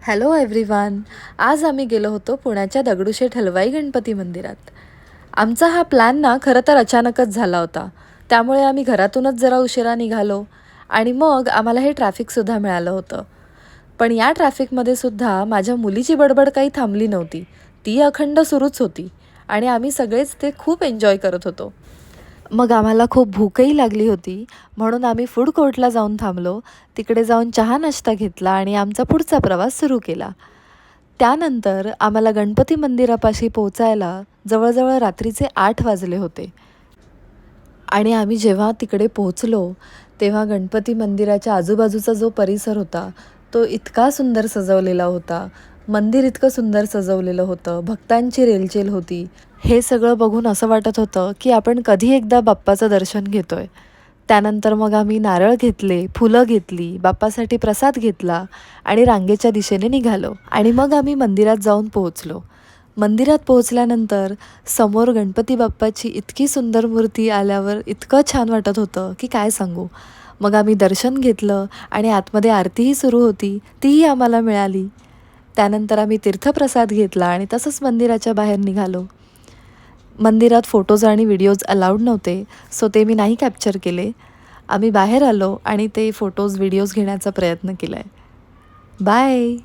Hello everyone. आज आम्ही गेलो होतो पुण्याच्या दगडूशेठ हलवाई गणपती मंदिरात. आमचा हा प्लॅन ना खरं तर अचानकच झाला होता. त्यामुळे आम्ही घरातूनच जरा उशिरा निघालो आणि मग आम्हाला हे ट्रॅफिकसुद्धा मिळालं होतं. पण या ट्रॅफिकमध्ये सुद्धा माझ्या मुलीची बडबड काही थांबली नव्हती. ती अखंड सुरूच होती आणि आम्ही सगळेच ते खूप एन्जॉय करत होतो. मग आम्हाला खूप भूकही लागली होती, म्हणून आम्ही फूड कोर्टला जाऊन थांबलो. तिकडे जाऊन चहा नाश्ता घेतला आणि आमचा पुढचा प्रवास सुरू केला. त्यानंतर आम्हाला गणपती मंदिरापाशी पोहोचायला जवळजवळ रात्रीचे 8 वाजले होते. आणि आम्ही जेव्हा तिकडे पोहोचलो, तेव्हा गणपती मंदिराच्या आजूबाजूचा जो परिसर होता, तो इतका सुंदर सजवलेला होता. मंदिर इतकं सुंदर सजवलेलं होतं, भक्तांची रेलचेल होती. हे सगळं बघून असं वाटत होतं, की आपण कधी एकदा बाप्पाचं दर्शन घेतोय. त्यानंतर मग आम्ही नारळ घेतले, फुलं घेतली, बाप्पासाठी प्रसाद घेतला आणि रांगेच्या दिशेने निघालो. आणि मग आम्ही मंदिरात जाऊन पोहोचलो. मंदिरात पोहोचल्यानंतर समोर गणपती बाप्पाची इतकी सुंदर मूर्ती आल्यावर इतकं छान वाटत होतं की काय सांगू. मग आम्ही दर्शन घेतलं आणि आतमध्ये आरतीही सुरू होती, तीही आम्हाला मिळाली. त्यानंतर आम्ही तीर्थप्रसाद घेतला आणि तसंच मंदिराच्या बाहेर निघालो. मंदिरात फोटोज आणि व्हिडिओज अलाउड नव्हते, सो ते मी नाही कॅप्चर केले. आम्ही बाहेर आलो आणि ते फोटोज व्हिडिओज घेण्याचा प्रयत्न केला आहे. बाय.